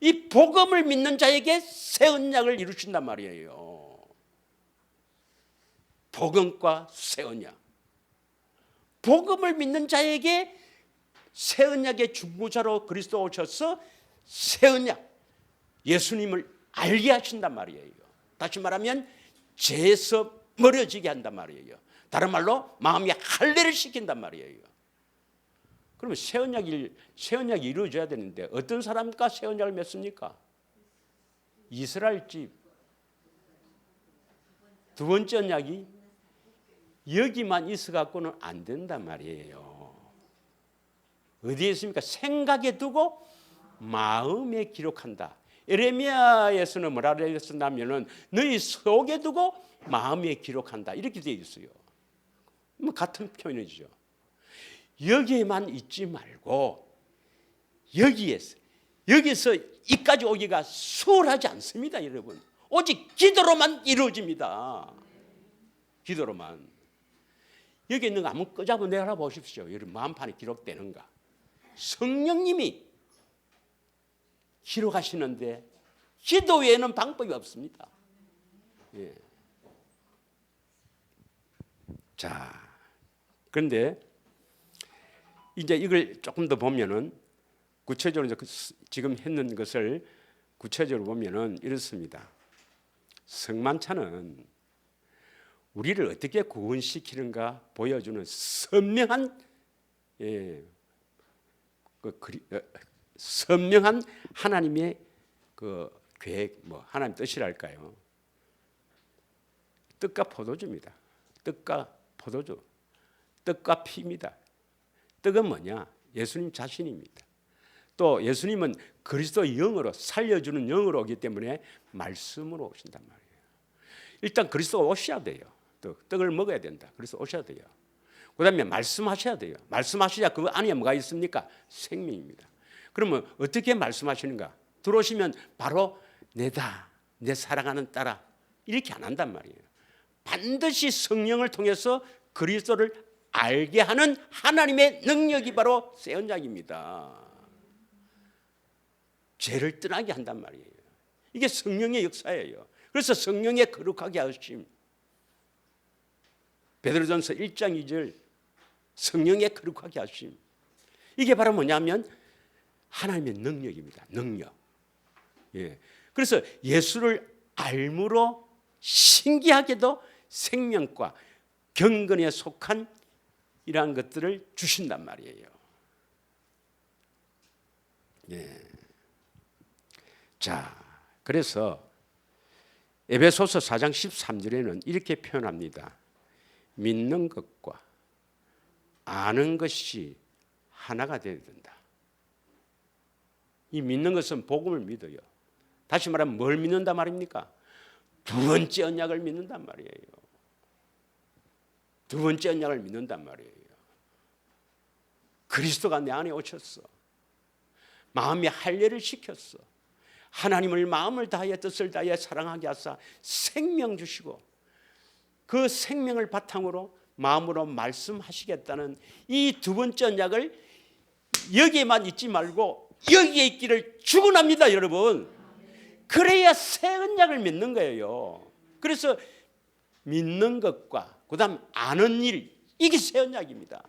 이 복음을 믿는 자에게 새 언약을 이루신단 말이에요. 복음과 새 언약. 복음을 믿는 자에게 새 언약의 중보자로 그리스도 오셔서 새 언약, 예수님을 알게 하신단 말이에요. 다시 말하면 죄에서 멀어지게 한단 말이에요. 다른 말로 마음이 할례를 시킨단 말이에요. 그러면 새 언약이 이루어져야 되는데 어떤 사람과 새 언약을 맺습니까? 이스라엘 집. 두 번째 언약이 여기만 있어 갖고는 안 된단 말이에요. 어디에 있습니까? 생각에 두고 마음에 기록한다. 에레미야에서는 뭐라고 했었냐면은 너희 속에 두고 마음에 기록한다. 이렇게 되어 있어요. 뭐 같은 표현이죠. 여기에만 있지 말고 여기서 이까지 오기가 수월하지 않습니다, 여러분. 오직 기도로만 이루어집니다. 기도로만. 여기 있는 거 한번 끄잡아 내려 보십시오. 여러분 마음판에 기록되는가. 성령님이 기록하시는데 기도 외에는 방법이 없습니다. 예. 자, 그런데 이제 이걸 조금 더 보면은 구체적으로 지금 했는 것을 구체적으로 보면은 이렇습니다. 성만찬은 우리를 어떻게 구원시키는가 보여주는 선명한 선명한 하나님의 그 계획, 하나님 뜻이랄까요? 떡과 포도주입니다. 떡과 포도주, 떡과 피입니다. 떡은 뭐냐? 예수님 자신입니다. 또 예수님은 그리스도 영으로 살려주는 영으로 오기 때문에 말씀으로 오신단 말이에요. 일단 그리스도가 오셔야 돼요. 떡을 먹어야 된다. 그래서 오셔야 돼요. 그 다음에 말씀하셔야 돼요. 말씀하셔야 그 안에 뭐가 있습니까? 생명입니다. 그러면 어떻게 말씀하시는가? 들어오시면 바로 내다, 내 사랑하는 딸아 이렇게 안 한단 말이에요. 반드시 성령을 통해서 그리스도를 알게 하는 하나님의 능력이 바로 새 언약입니다. 죄를 떠나게 한단 말이에요. 이게 성령의 역사예요. 그래서 성령의 거룩하게 하심. 베드로전서 1장 2절 성령의 거룩하게 하심. 이게 바로 뭐냐면 하나님의 능력입니다. 능력. 예. 그래서 예수를 알므로 신기하게도 생명과 경건에 속한 이러한 것들을 주신단 말이에요. 예. 자, 그래서 에베소서 4장 13절에는 이렇게 표현합니다. 믿는 것과 아는 것이 하나가 되어야 된다. 이 믿는 것은 복음을 믿어요. 다시 말하면 뭘 믿는단 말입니까? 두 번째 언약을 믿는단 말이에요. 두 번째 언약을 믿는단 말이에요. 그리스도가 내 안에 오셨어. 마음의 할례를 시켰어. 하나님을 마음을 다하여 뜻을 다하여 사랑하게 하사 생명 주시고 그 생명을 바탕으로 마음으로 말씀하시겠다는 이 두 번째 언약을 여기에만 있지 말고 여기에 있기를 축원합니다, 여러분. 그래야 새 언약을 믿는 거예요. 그래서 믿는 것과 그다음 아는 일, 이게 새 언약입니다.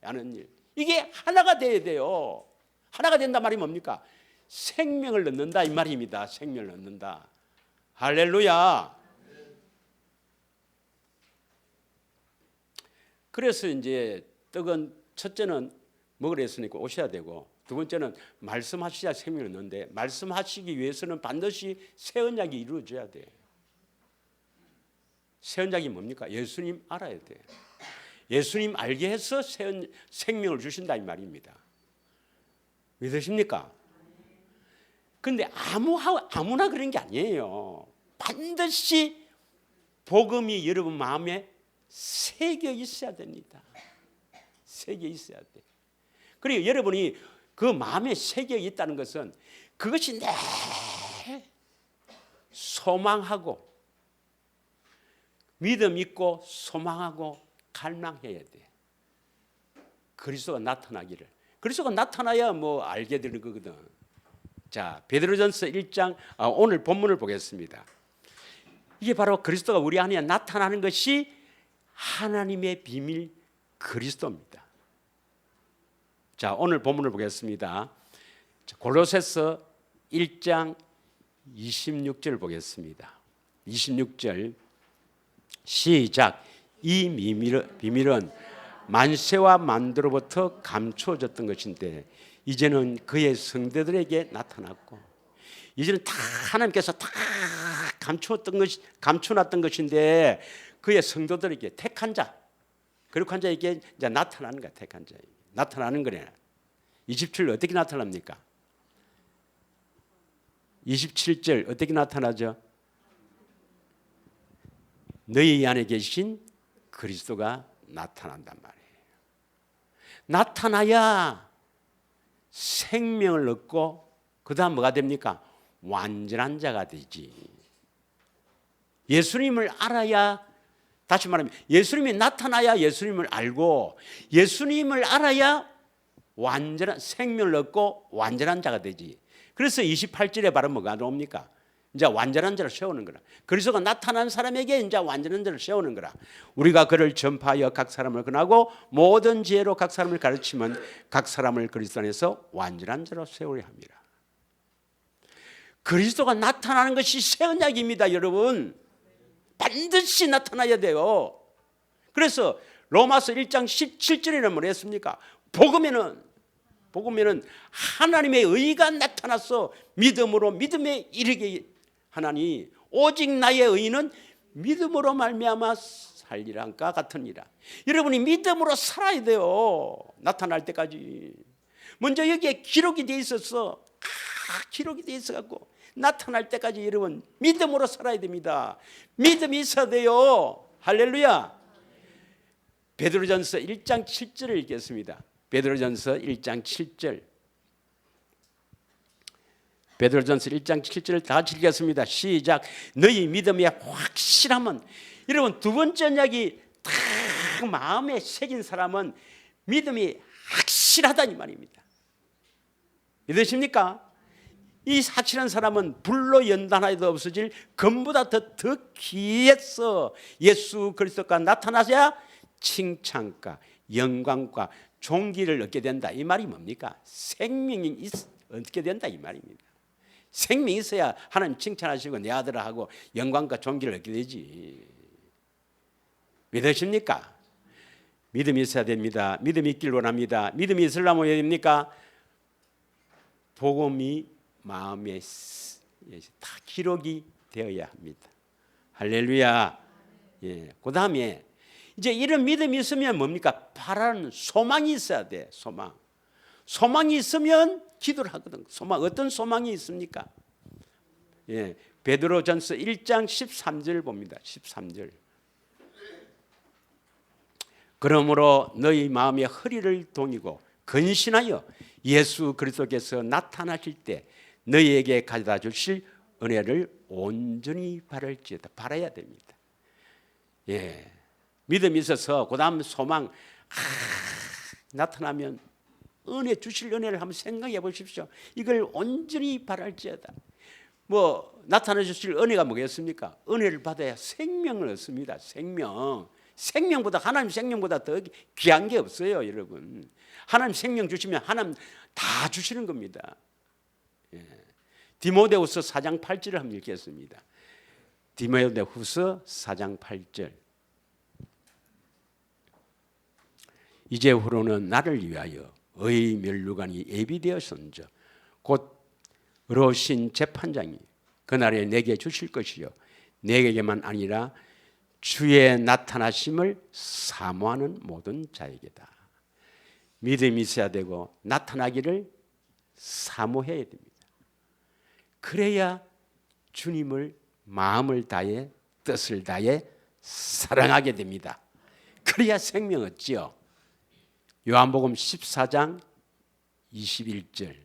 아는 일, 이게 하나가 돼야 돼요. 하나가 된다 말이 뭡니까? 생명을 넣는다 이 말입니다. 생명을 넣는다. 할렐루야. 그래서 이제 떡은 첫째는 먹으려 했으니까 오셔야 되고 두 번째는 말씀하셔야 생명을 넣는데 말씀하시기 위해서는 반드시 새 언약이 이루어져야 돼요. 새 언약이 뭡니까? 예수님 알아야 돼요. 예수님 알게 해서 생명을 주신다 이 말입니다. 믿으십니까? 근데 아무나 그런 게 아니에요. 반드시 복음이 여러분 마음에 새겨 있어야 됩니다. 새겨 있어야 돼. 그리고 여러분이 그 마음에 새겨 있다는 것은 그것이 내 소망하고 믿음 있고 소망하고 갈망해야 돼. 그리스도가 나타나기를. 그리스도가 나타나야 뭐 알게 되는 거거든. 자, 베드로전서 1장 오늘 본문을 보겠습니다. 이게 바로 그리스도가 우리 안에 나타나는 것이 하나님의 비밀 그리스도입니다. 자, 오늘 본문을 보겠습니다. 골로새서 1장 26절 보겠습니다. 26절 시작. 이 비밀은 만세와 만대로부터 감추어졌던 것인데 이제는 그의 성도들에게 나타났고, 이제는 다 하나님께서 다 감춰놨던 것인데 그의 성도들에게, 택한 자, 거룩한 자에게 이제 나타나는 거야. 택한 자에게 나타나는 거네. 27절 어떻게 나타납니까? 27절 어떻게 나타나죠? 너희 안에 계신 그리스도가 나타난단 말이에요. 나타나야 생명을 얻고 그 다음 뭐가 됩니까? 완전한 자가 되지. 예수님을 알아야, 다시 말하면 예수님이 나타나야 예수님을 알고, 예수님을 알아야 완전한 생명을 얻고 완전한 자가 되지. 그래서 28절에 바로 뭐가 나옵니까? 이제 완전한 자를 세우는 거라. 그리스도가 나타난 사람에게 이제 완전한 자를 세우는 거라. 우리가 그를 전파하여 각 사람을 권하고 모든 지혜로 각 사람을 가르치면 각 사람을 그리스도 안에서 완전한 자로 세우려 합니다. 그리스도가 나타나는 것이 새 언약입니다, 여러분. 반드시 나타나야 돼요. 그래서 로마서 1장 17절에는 뭐라 했습니까? 복음에는 하나님의 의가 나타나서 믿음으로 믿음에 이르게 하나니 오직 나의 의는 믿음으로 말미암아 살리란가 같으니라. 여러분이 믿음으로 살아야 돼요. 나타날 때까지. 먼저 여기에 기록이 돼 있었어. 기록이 돼 있어갖고 나타날 때까지 여러분 믿음으로 살아야 됩니다. 믿음이 있어야 돼요. 할렐루야. 베드로전서 1장 7절을 읽겠습니다. 베드로전서 1장 7절. 베드로전서 1장 7절을 다 같이 읽겠습니다. 시작. 너희 믿음의 확실함은, 여러분 두 번째 언약이 딱 마음에 새긴 사람은 믿음이 확실하다 이 말입니다. 믿으십니까? 이 확실한 사람은 불로 연단하여도 없어질 금보다 더 귀해서 예수 그리스도가 나타나셔야 칭찬과 영광과 존귀를 얻게 된다. 이 말이 뭡니까? 생명이 얻게 된다 이 말입니다. 생명이 있어야 하나님 칭찬하시고 내 아들아 하고 영광과 존귀를 얻게 되지. 믿으십니까? 믿음이 있어야 됩니다. 믿음이 있길 원합니다. 믿음이 있으려면 어떻게 됩니까? 복음이 마음에 다 기록이 되어야 합니다. 할렐루야. 예. 그 다음에 이제 이런 믿음이 있으면 뭡니까? 바라는 소망이 있어야 돼. 소망이 있으면 기도를 하거든. 어떤 소망이 있습니까? 예. 베드로전서 1장 13절 봅니다. 13절. 그러므로 너희 마음의 허리를 동이고 근신하여 예수 그리스도께서 나타나실 때 너희에게 가져다 주실 은혜를 온전히 바랄지어다. 바라야 됩니다. 예. 믿음이 있어서 그 다음 소망 나타나면 은혜 주실 은혜를 한번 생각해 보십시오. 이걸 온전히 바랄지어다. 뭐 나타나 주실 은혜가 뭐겠습니까? 은혜를 받아야 생명을 얻습니다. 생명보다, 하나님 생명보다 더 귀한 게 없어요, 여러분. 하나님 생명 주시면 하나님 다 주시는 겁니다. 예. 디모데후서 4장 8절을 한번 읽겠습니다. 디모데후서 4장 8절. 이제후로는 나를 위하여 의 면류관이 예비되었은저 곧 의로우신 재판장이 그날에 내게 주실 것이요 내게만 아니라 주의 나타나심을 사모하는 모든 자에게다. 믿음이 있어야 되고 나타나기를 사모해야 됩니다. 그래야 주님을 마음을 다해 뜻을 다해 사랑하게 됩니다. 그래야 생명 얻지요. 요한복음 14장 21절,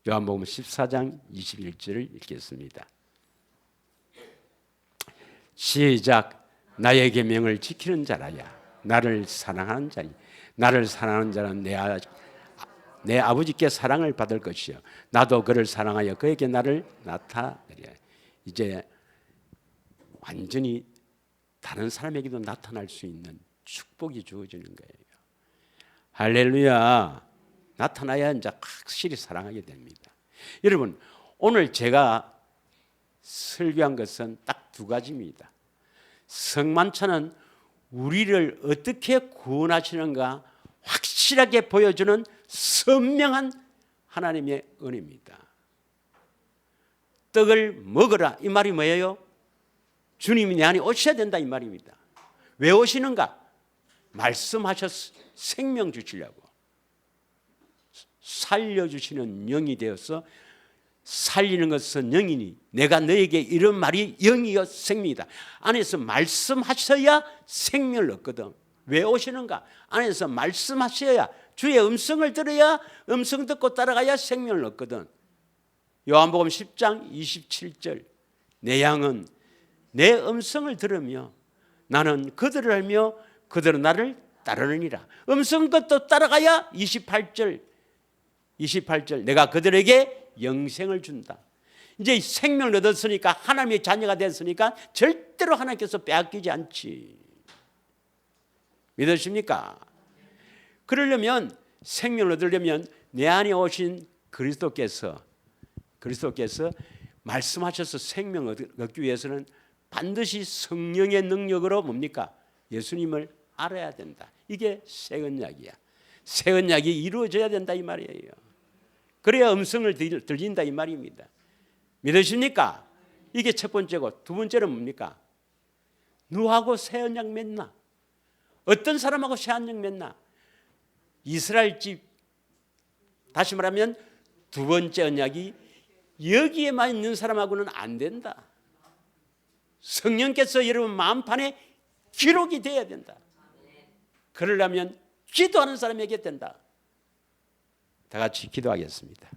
요한복음 14장 21절을 읽겠습니다. 시작. 나의 계명을 지키는 자라야 나를 사랑하는 자니 나를 사랑하는 자는 내 아버지께 사랑을 받을 것이요 나도 그를 사랑하여 그에게 나를 나타내리라. 이제 완전히 다른 사람에게도 나타날 수 있는 축복이 주어지는 거예요. 할렐루야. 나타나야 이제 확실히 사랑하게 됩니다. 여러분, 오늘 제가 설교한 것은 딱 두 가지입니다. 성만찬은 우리를 어떻게 구원하시는가 확실하게 보여주는 선명한 하나님의 은혜입니다. 떡을 먹어라 이 말이 뭐예요? 주님이 내 안에 오셔야 된다 이 말입니다. 왜 오시는가? 말씀하셔서 생명 주시려고. 살려주시는 영이 되어서 살리는 것은 영이니 내가 너에게 이런 말이 영이여 생명이다. 안에서 말씀하셔야 생명을 얻거든. 왜 오시는가? 안에서 말씀하셔야 주의 음성을 들어야 음성 듣고 따라가야 생명을 얻거든. 요한복음 10장 27절 내 양은 내 음성을 들으며 나는 그들을 알며 그들은 나를 따르느니라. 음성 듣고 따라가야 28절 내가 그들에게 영생을 준다. 이제 생명을 얻었으니까 하나님의 자녀가 됐으니까 절대로 하나님께서 빼앗기지 않지. 믿으십니까? 그러려면 생명을 얻으려면 내 안에 오신 그리스도께서 말씀하셔서 생명을 얻기 위해서는 반드시 성령의 능력으로 뭡니까? 예수님을 알아야 된다. 이게 새 언약이야. 새 언약이 이루어져야 된다 이 말이에요. 그래야 음성을 들린다 이 말입니다. 믿으십니까? 이게 첫 번째고 두 번째는 뭡니까? 누구하고 새 언약 맺나? 어떤 사람하고 새 언약 맺나? 이스라엘 집, 다시 말하면 두 번째 언약이 여기에만 있는 사람하고는 안 된다. 성령께서 여러분 마음판에 기록이 돼야 된다. 그러려면 기도하는 사람에게 된다. 다 같이 기도하겠습니다.